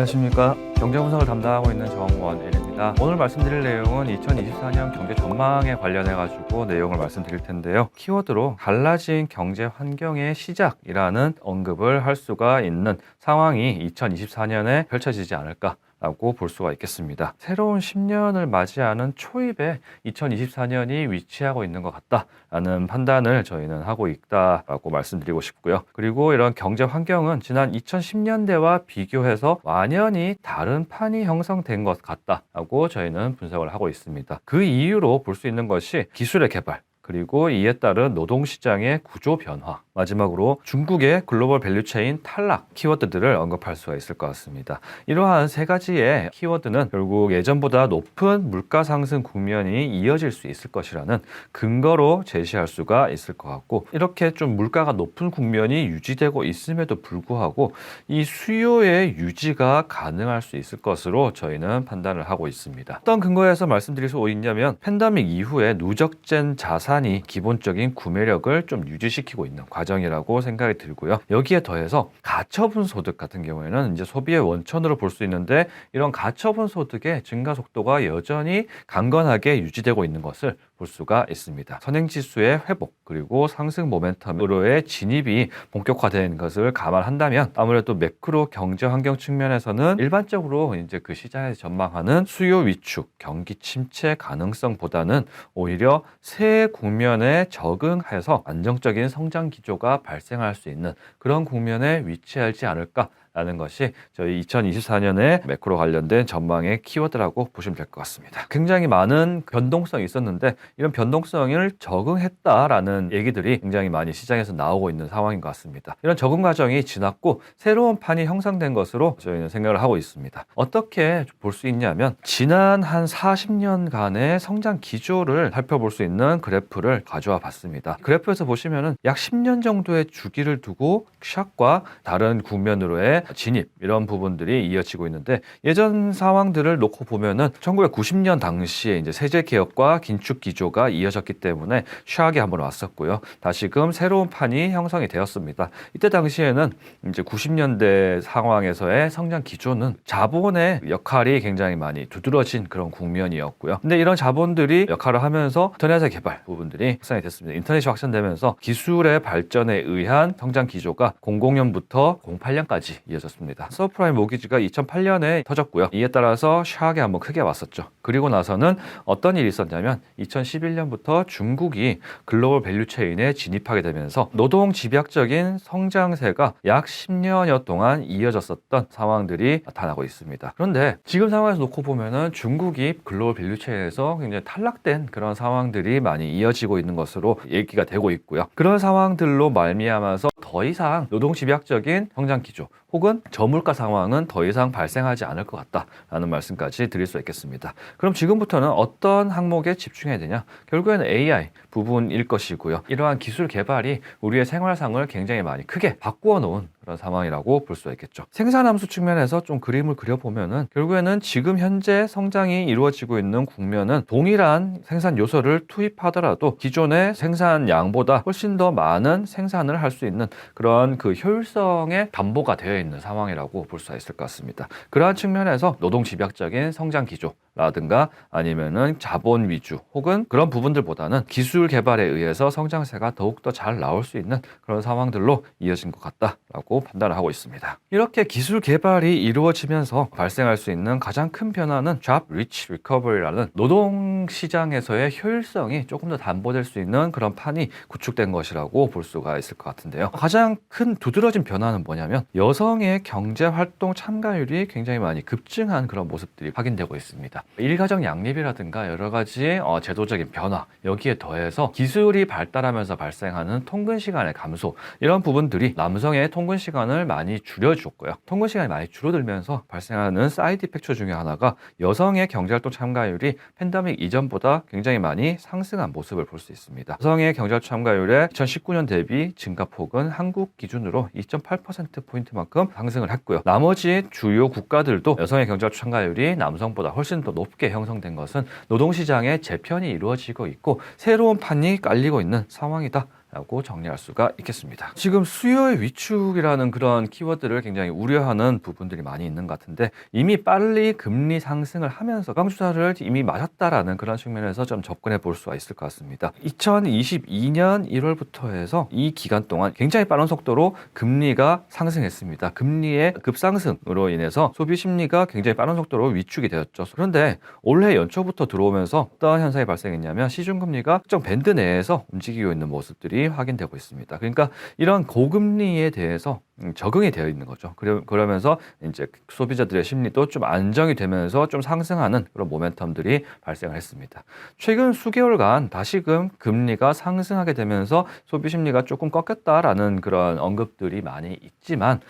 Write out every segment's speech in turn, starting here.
안녕하십니까. 경제분석을 담당하고 있는 정원일입니다. 오늘 말씀드릴 내용은 2024년 경제 전망에 관련해가지고 내용을 말씀드릴 텐데요. 키워드로 달라진 경제 환경의 시작이라는 언급을 할 수가 있는 상황이 2024년에 펼쳐지지 않을까 라고 볼 수가 있겠습니다. 새로운 10년을 맞이하는 초입에 2024년이 위치하고 있는 것 같다라는 판단을 저희는 하고 있다라고 말씀드리고 싶고요. 그리고 이런 경제 환경은 지난 2010년대와 비교해서 완연히 다른 판이 형성된 것 같다라고 저희는 분석을 하고 있습니다. 그 이유로 볼 수 있는 것이 기술의 개발, 그리고 이에 따른 노동시장의 구조 변화, 마지막으로 중국의 글로벌 밸류체인 탈락 키워드들을 언급할 수가 있을 것 같습니다. 이러한 세 가지의 키워드는 결국 예전보다 높은 물가 상승 국면이 이어질 수 있을 것이라는 근거로 제시할 수가 있을 것 같고, 이렇게 좀 물가가 높은 국면이 유지되고 있음에도 불구하고 이 수요의 유지가 가능할 수 있을 것으로 저희는 판단을 하고 있습니다. 어떤 근거에서 말씀드릴 수 있냐면, 팬데믹 이후에 누적된 자산이 기본적인 구매력을 좀 유지시키고 있는 과정이라고 생각이 들고요. 여기에 더해서 가처분 소득 같은 경우에는 이제 소비의 원천으로 볼 수 있는데, 이런 가처분 소득의 증가 속도가 여전히 강건하게 유지되고 있는 것을 볼 수가 있습니다. 선행지수의 회복, 그리고 상승 모멘텀으로의 진입이 본격화된 것을 감안한다면, 아무래도 매크로 경제 환경 측면에서는 일반적으로 이제 그 시장에서 전망하는 수요 위축, 경기 침체 가능성보다는 오히려 새 국면에 적응해서 안정적인 성장 기조가 발생할 수 있는 그런 국면에 위치하지 않을까 라는 것이 저희 2024년에 매크로 관련된 전망의 키워드라고 보시면 될 것 같습니다. 굉장히 많은 변동성이 있었는데, 이런 변동성을 적응했다라는 얘기들이 굉장히 많이 시장에서 나오고 있는 상황인 것 같습니다. 이런 적응 과정이 지났고 새로운 판이 형성된 것으로 저희는 생각을 하고 있습니다. 어떻게 볼 수 있냐면, 지난 한 40년간의 성장 기조를 살펴볼 수 있는 그래프를 가져와 봤습니다. 그래프에서 보시면은 약 10년 정도의 주기를 두고 샥과 다른 국면으로의 진입, 이런 부분들이 이어지고 있는데, 예전 상황들을 놓고 보면은 1990년 당시에 이제 세제 개혁과 긴축 기조가 이어졌기 때문에 샥이 한번 왔었고요. 다시금 새로운 판이 형성이 되었습니다. 이때 당시에는 이제 90년대 상황에서의 성장 기조는 자본의 역할이 굉장히 많이 두드러진 그런 국면이었고요. 근데 이런 자본들이 역할을 하면서 인터넷의 개발 부분들이 확산이 됐습니다. 인터넷이 확산되면서 기술의 발전에 의한 성장 기조가 00년부터 08년까지 이어졌습니다. 서프라임 모기지가 2008년에 터졌고요. 이에 따라서 샥이 한번 크게 왔었죠. 그리고 나서는 어떤 일이 있었냐면, 2011년부터 중국이 글로벌 밸류체인에 진입하게 되면서 노동 집약적인 성장세가 약 10년여 동안 이어졌었던 상황들이 나타나고 있습니다. 그런데 지금 상황에서 놓고 보면은 중국이 글로벌 밸류체인에서 굉장히 탈락된 그런 상황들이 많이 이어지고 있는 것으로 얘기가 되고 있고요. 그런 상황들로 말미암아서 더 이상 노동 집약적인 성장 기조 혹은 저물가 상황은 더 이상 발생하지 않을 것 같다라는 말씀까지 드릴 수 있겠습니다. 그럼 지금부터는 어떤 항목에 집중해야 되냐? 결국에는 AI 부분일 것이고요. 이러한 기술 개발이 우리의 생활상을 굉장히 많이 크게 바꾸어 놓은 그런 상황이라고 볼 수가 있겠죠. 생산함수 측면에서 좀 그림을 그려보면은, 결국에는 지금 현재 성장이 이루어지고 있는 국면은 동일한 생산 요소를 투입하더라도 기존의 생산량보다 훨씬 더 많은 생산을 할 수 있는 그런 그 효율성의 담보가 되어 있는 상황이라고 볼 수가 있을 것 같습니다. 그러한 측면에서 노동 집약적인 성장 기조라든가 아니면은 자본 위주 혹은 그런 부분들보다는 기술 개발에 의해서 성장세가 더욱더 잘 나올 수 있는 그런 상황들로 이어진 것 같다라고 판단을 하고 있습니다. 이렇게 기술 개발이 이루어지면서 발생할 수 있는 가장 큰 변화는 Job Rich Recovery라는 노동 시장에서의 효율성이 조금 더 담보될 수 있는 그런 판이 구축된 것이라고 볼 수가 있을 것 같은데요. 가장 큰 두드러진 변화는 뭐냐면, 여성의 경제 활동 참가율이 굉장히 많이 급증한 그런 모습들이 확인되고 있습니다. 일가정 양립이라든가 여러 가지 제도적인 변화, 여기에 더해서 기술이 발달하면서 발생하는 통근 시간의 감소, 이런 부분들이 남성의 통근 시간을 많이 줄여줬고요. 통근 시간이 많이 줄어들면서 발생하는 사이드 이펙트 중에 하나가 여성의 경제활동 참가율이 팬데믹 이전보다 굉장히 많이 상승한 모습을 볼 수 있습니다. 여성의 경제활동 참가율의 2019년 대비 증가폭은 한국 기준으로 2.8%포인트만큼 상승을 했고요. 나머지 주요 국가들도 여성의 경제활동 참가율이 남성보다 훨씬 더 높게 형성된 것은 노동시장의 재편이 이루어지고 있고 새로운 판이 깔리고 있는 상황이다 라고 정리할 수가 있겠습니다. 지금 수요의 위축이라는 그런 키워드를 굉장히 우려하는 부분들이 많이 있는 것 같은데, 이미 빨리 금리 상승을 하면서 강주사를 이미 맞았다라는 그런 측면에서 좀 접근해 볼 수가 있을 것 같습니다. 2022년 1월부터 해서 이 기간 동안 굉장히 빠른 속도로 금리가 상승했습니다. 금리의 급상승으로 인해서 소비 심리가 굉장히 빠른 속도로 위축이 되었죠. 그런데 올해 연초부터 들어오면서 어떤 현상이 발생했냐면 시중금리가 특정 밴드 내에서 움직이고 있는 모습들이 확인되고 있습니다. 그러니까 이런 고금리에 대해서 적응이 되어 있는 거죠. 그러면서 이제 소비자들의 심리도 좀 안정이 되면서 좀 상승하는 그런 모멘텀들이 발생을 했습니다. 최근 수개월간 다시금 금리가 상승하게 되면서 소비 심리가 조금 꺾였다라는 그런 언급들이 많이 있지만,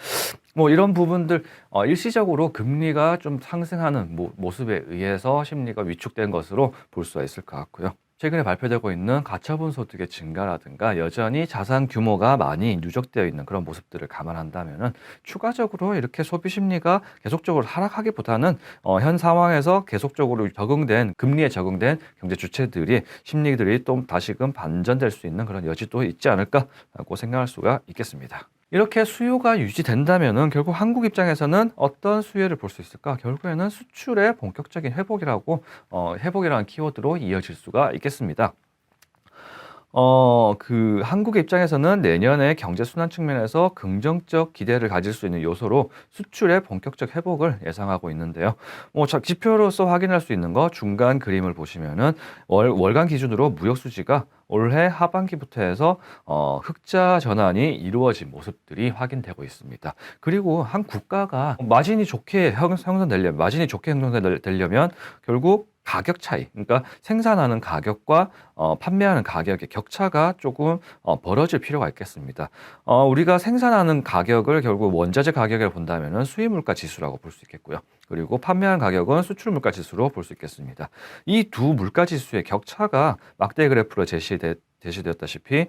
뭐 이런 부분들 일시적으로 금리가 좀 상승하는 모습에 의해서 심리가 위축된 것으로 볼 수가 있을 것 같고요. 최근에 발표되고 있는 가처분 소득의 증가라든가 여전히 자산 규모가 많이 누적되어 있는 그런 모습들을 감안한다면은 추가적으로 이렇게 소비 심리가 계속적으로 하락하기보다는 현 상황에서 계속적으로 금리에 적응된 경제 주체들이 심리들이 또 다시금 반전될 수 있는 그런 여지도 있지 않을까라고 생각할 수가 있겠습니다. 이렇게 수요가 유지된다면은 결국 한국 입장에서는 어떤 수혜를 볼 수 있을까? 결국에는 수출의 본격적인 회복이라는 키워드로 이어질 수가 있겠습니다. 한국의 입장에서는 내년에 경제 순환 측면에서 긍정적 기대를 가질 수 있는 요소로 수출의 본격적 회복을 예상하고 있는데요. 지표로서 확인할 수 있는 거 중간 그림을 보시면은 월간 기준으로 무역 수지가 올해 하반기부터 해서 흑자 전환이 이루어진 모습들이 확인되고 있습니다. 그리고 한 국가가 마진이 좋게 형성되려면 결국 가격 차이, 그러니까 생산하는 가격과 판매하는 가격의 격차가 조금 벌어질 필요가 있겠습니다. 우리가 생산하는 가격을 결국 원자재 가격을 본다면은 수입 물가 지수라고 볼 수 있겠고요. 그리고 판매하는 가격은 수출 물가 지수로 볼 수 있겠습니다. 이 두 물가 지수의 격차가 막대 그래프로 제시되었다시피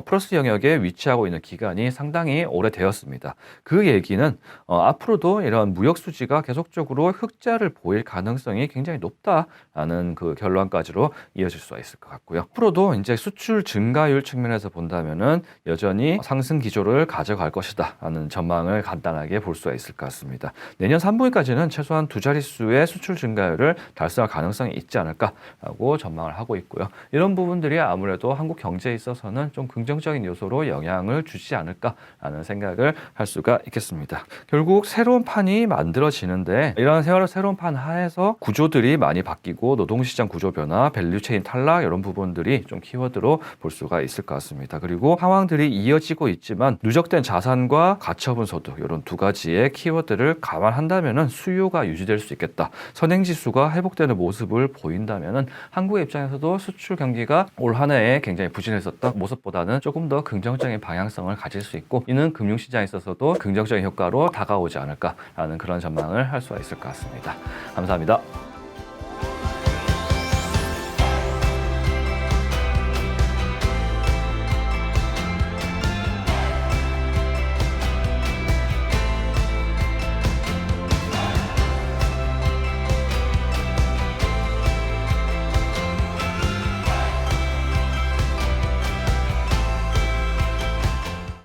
플러스 영역에 위치하고 있는 기간이 상당히 오래되었습니다. 그 얘기는 앞으로도 이런 무역 수지가 계속적으로 흑자를 보일 가능성이 굉장히 높다라는 그 결론까지로 이어질 수가 있을 것 같고요. 앞으로도 이제 수출 증가율 측면에서 본다면은 여전히 상승 기조를 가져갈 것이다라는 전망을 간단하게 볼 수가 있을 것 같습니다. 내년 3분기까지는 최소한 두 자릿수의 수출 증가율을 달성할 가능성이 있지 않을까라고 전망을 하고 있고요. 이런 부분들이 아무래도 한국 경제에 있어서는 좀 긍정적인 요소로 영향을 주지 않을까라는 생각을 할 수가 있겠습니다. 결국 새로운 판이 만들어지는데 이런 새로운 판 하에서 구조들이 많이 바뀌고 노동시장 구조 변화, 밸류체인 탈락 이런 부분들이 좀 키워드로 볼 수가 있을 것 같습니다. 그리고 상황들이 이어지고 있지만 누적된 자산과 가처분 소득 이런 두 가지의 키워드를 감안한다면은 수요가 유지될 수 있겠다. 선행지수가 회복되는 모습을 보인다면은 한국의 입장에서도 수출 경기가 올 한 해에 굉장히 부진했었던 모습보다는 조금 더 긍정적인 방향성을 가질 수 있고, 이는 금융시장에 있어서도 긍정적인 효과로 다가오지 않을까라는 그런 전망을 할 수가 있을 것 같습니다. 감사합니다.